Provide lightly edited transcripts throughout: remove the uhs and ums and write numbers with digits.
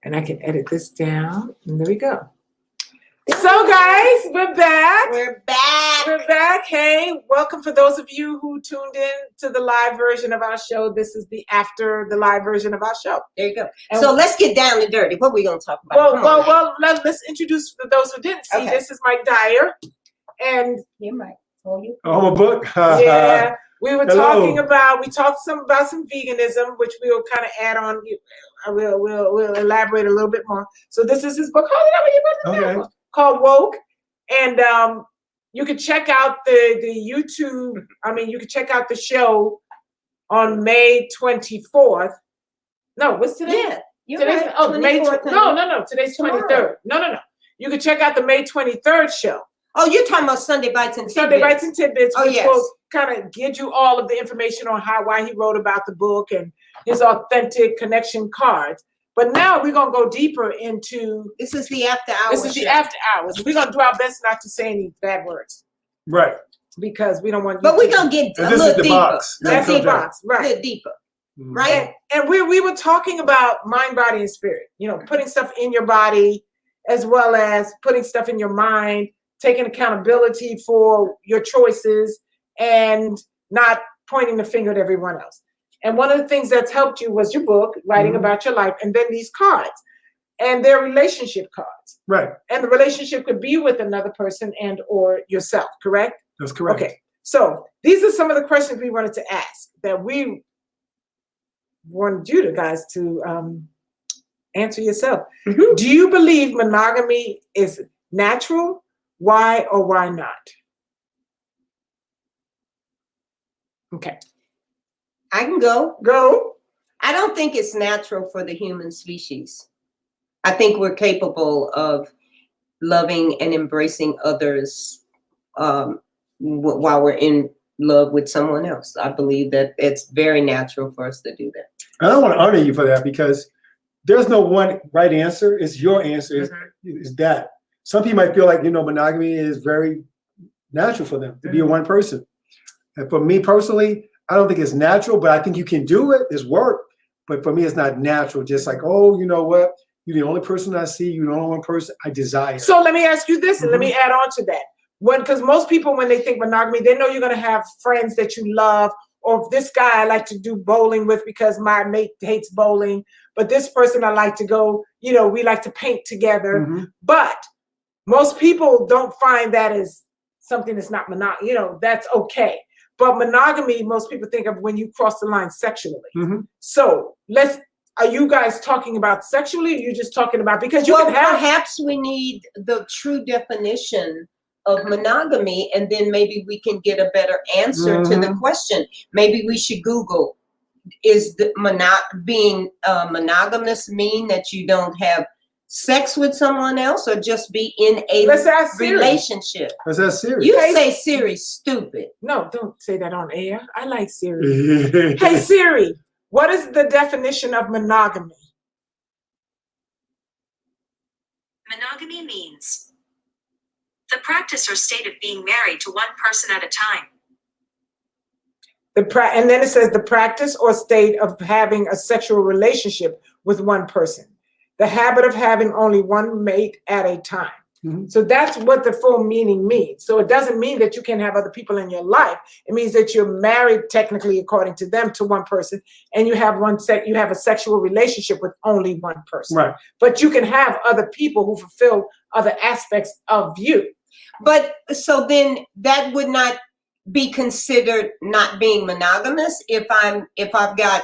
And I can edit this down. And there we go. So guys, we're back. We're back. We're back. Hey, welcome for those of you who tuned in to the live version of our show. This is the after the live version of our show. There you go. And so let's get down and dirty. What are we going to talk about? Well, let's introduce for those who didn't see. Okay. This is Mike Dyer. And you're Mike. Oh, a book. Yeah. We were talking about some veganism, which we'll kind of add on. We'll elaborate a little bit more. So this is his book. Called Woke, and you can check out the YouTube. I mean, you can check out the show on May 24th. No, what's today? Yeah, you're today's, right. Oh, May. No. Today's 23rd. No. You can check out the May 23rd show. Oh, you're talking about Sunday Bites and Tidbits. Sunday Bites and Tidbits, which will kind of give you all of the information on why he wrote about the book and his authentic connection cards. But now we're going to go deeper into... This is the after hours. This is the after hours. We're going to do our best not to say any bad words. Right. Because we don't want... But we're going to get a little deeper. Box. That's the box. Right. A little deeper. Right? And we were talking about mind, body, and spirit. You know, putting stuff in your body as well as putting stuff in your mind, taking accountability for your choices and not pointing the finger at everyone else. And one of the things that's helped you was your book, writing about your life, and then these cards. And they're relationship cards. Right. And the relationship could be with another person and or yourself, correct? That's correct. Okay. So these are some of the questions we wanted to ask that we wanted you guys to answer yourself. Mm-hmm. Do you believe monogamy is natural? Why or why not? Okay. I can go. Go. I don't think it's natural for the human species. I think we're capable of loving and embracing others while we're in love with someone else. I believe that it's very natural for us to do that. I don't want to honor you for that because there's no one right answer. It's your answer. It's that. Some people might feel like, monogamy is very natural for them to be one person. And for me personally, I don't think it's natural, but I think you can do it. It's work. But for me, it's not natural. Just like, oh, you know what? You're the only person I see. You're the only one person I desire. So let me ask you this, and let me add on to that. Because most people, when they think monogamy, they know you're going to have friends that you love, or this guy I like to do bowling with because my mate hates bowling. But this person I like to go, we like to paint together. Mm-hmm. But most people don't find that as something that's not that's okay. But monogamy, most people think of when you cross the line sexually. Mm-hmm. So are you guys talking about sexually, or are you just talking about, because you can have... Perhaps we need the true definition of monogamy, and then maybe we can get a better answer to the question. Maybe we should Google, is being monogamous mean that you don't have sex with someone else, or just be in a relationship? Let's ask Siri. You say Siri stupid. No, don't say that on air. I like Siri. Hey Siri, what is the definition of monogamy? Monogamy means the practice or state of being married to one person at a time. And then it says the practice or state of having a sexual relationship with one person. The habit of having only one mate at a time. Mm-hmm. So that's what the full meaning means. So it doesn't mean that you can't have other people in your life. It means that you're married technically, according to them, to one person, and you have you have a sexual relationship with only one person. Right. But you can have other people who fulfill other aspects of you. But so then that would not be considered not being monogamous if I've got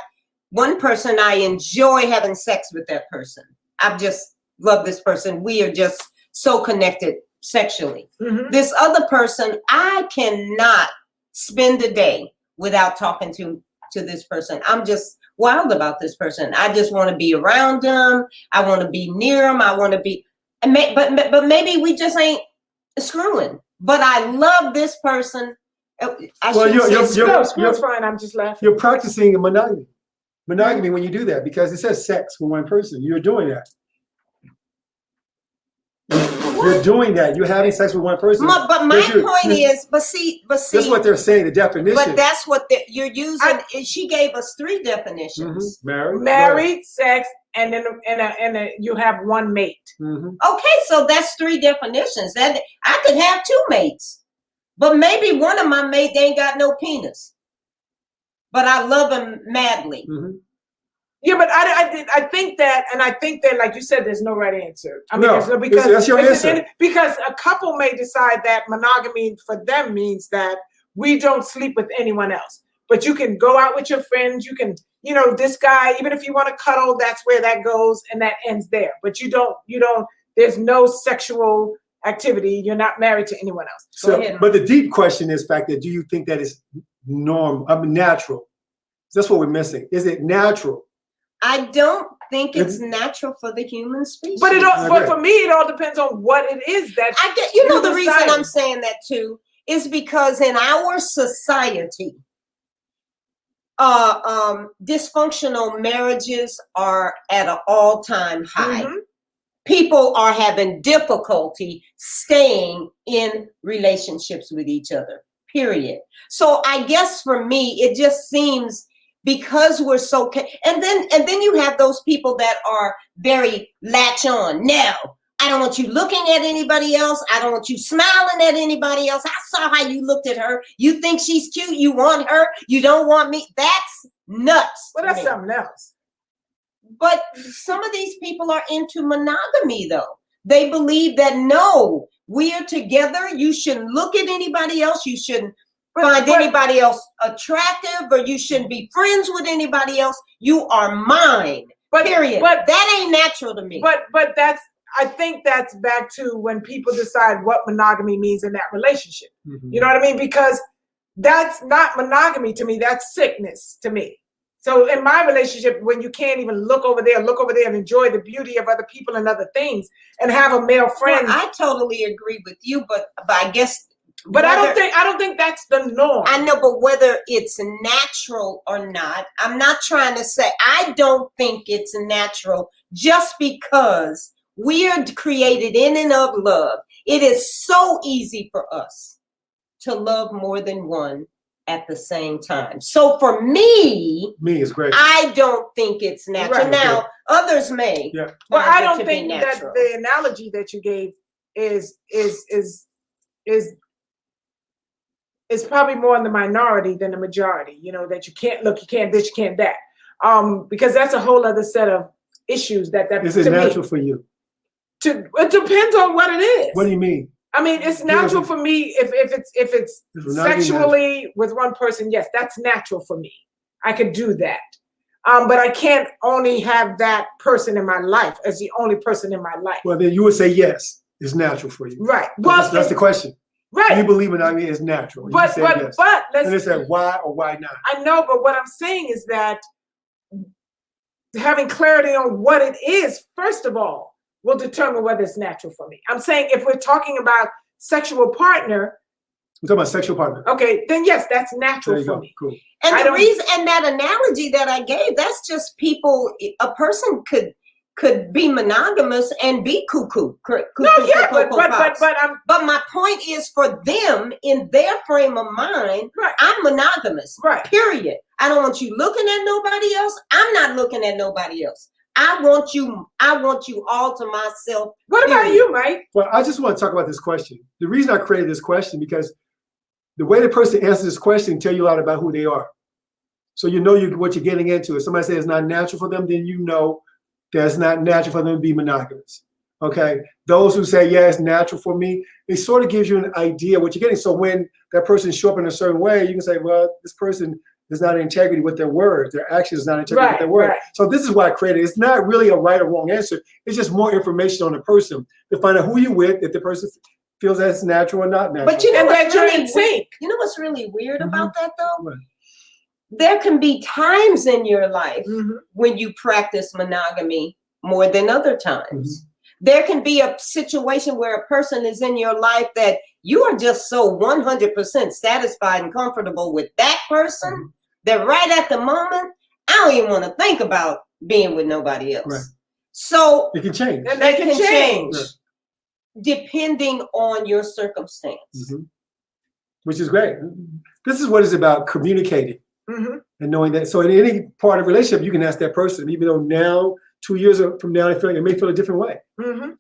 one person, I enjoy having sex with that person. I just love this person. We are just so connected sexually. Mm-hmm. This other person, I cannot spend a day without talking to this person. I'm just wild about this person. I just want to be around them. I want to be near them. I want to be, but maybe we just ain't screwing. But I love this person. You're fine. I'm just laughing. You're practicing monogamy. Monogamy when you do that, because it says sex with one person. You're doing that. You're doing that. You're having sex with one person. But my point is, but see. That's what they're saying, the definition. But that's what you're using. She gave us 3 definitions. Mm-hmm. Married, sex, and then you have one mate. Okay, so that's 3 definitions. That I could have 2 mates, but maybe one of my mates ain't got no penis, but I love him madly. Yeah, but I think that, and I think that, like you said, there's no right answer. I mean, No, because that's your answer. Because a couple may decide that monogamy for them means that we don't sleep with anyone else. But you can go out with your friends. You can, this guy, even if you want to cuddle, that's where that goes, and that ends there. But you don't. There's no sexual activity. You're not married to anyone else. So, but the deep question is, fact that do you think that is natural? That's what we're missing. Is it natural? I don't think it's natural for the human species. But for me, it all depends on what it is that I get. The reason I'm saying that too is because in our society, dysfunctional marriages are at an all-time high. People are having difficulty staying in relationships with each other, period. So I guess for me, it just seems, because we're so, and then you have those people that are very latch on. No, I don't want you looking at anybody else. I don't want you smiling at anybody else. I saw how you looked at her. You think she's cute. You want her. You don't want me. That's nuts. Well, that's something else. But some of these people are into monogamy, though. They believe that, no, we are together. You shouldn't look at anybody else. You shouldn't find anybody else attractive, or you shouldn't be friends with anybody else. You are mine. Period. But that ain't natural to me. But I think that's back to when people decide what monogamy means in that relationship. You know what I mean? Because that's not monogamy to me. That's sickness to me. So in my relationship, when you can't even look over there and enjoy the beauty of other people and other things, and have a male friend. Well, I totally agree with you, but I guess. But I don't think that's the norm. I know, but whether it's natural or not, I'm not trying to say, I don't think it's natural just because we are created in and of love. It is so easy for us to love more than one at the same time. So for me is great. I don't think it's natural. Right. Now, others may. Yeah. Well, I don't think that the analogy that you gave is probably more in the minority than the majority. That you can't look, you can't this, you can't that. Because that's a whole other set of issues that is it natural for you? It depends on what it is. What do you mean? I mean, it's natural for me if it's sexually with one person. Yes, that's natural for me. I could do that. But I can't only have that person in my life as the only person in my life. Well, then you would say yes, it's natural for you. Right. Well, that's the question. Right. Do you believe monogamy is natural? But let's say why or why not? I know, but what I'm saying is that having clarity on what it is, first of all, will determine whether it's natural for me. I'm saying if we're talking about sexual partner. We're talking about sexual partner. Okay, then yes, that's natural for me. Cool. And the reason, and that analogy that I gave, that's just people, a person could be monogamous and be cuckoo. But my point is, for them, in their frame of mind, I'm monogamous. Right. Period. I don't want you looking at nobody else. I'm not looking at nobody else. I want you all to myself. What about you, Mike? Well, I just want to talk about this question. The reason I created this question, because the way the person answers this question tell you a lot about who they are. So you know what you're getting into. If somebody says it's not natural for them, then you know that it's not natural for them to be monogamous. Okay? Those who say, yeah, it's natural for me, it sort of gives you an idea what you're getting. So when that person show up in a certain way, you can say, well, this person is not in integrity with their words. Their actions is not in integrity with their words. Right. So this is why I created it. It's not really a right or wrong answer. It's just more information on the person to find out who you're with, if the person feels that's natural or not natural. But you know what's really weird about that, though? Right. There can be times in your life when you practice monogamy more than other times. There can be a situation where a person is in your life that you are just so 100% satisfied and comfortable with that person that right at the moment, I don't even want to think about being with nobody else. Right. So it can change. And they can change depending on your circumstance. Which is great. This is what it's about, communicating and knowing that. So in any part of a relationship, you can ask that person, even though now 2 years from now, I may feel a different way. Mm-hmm.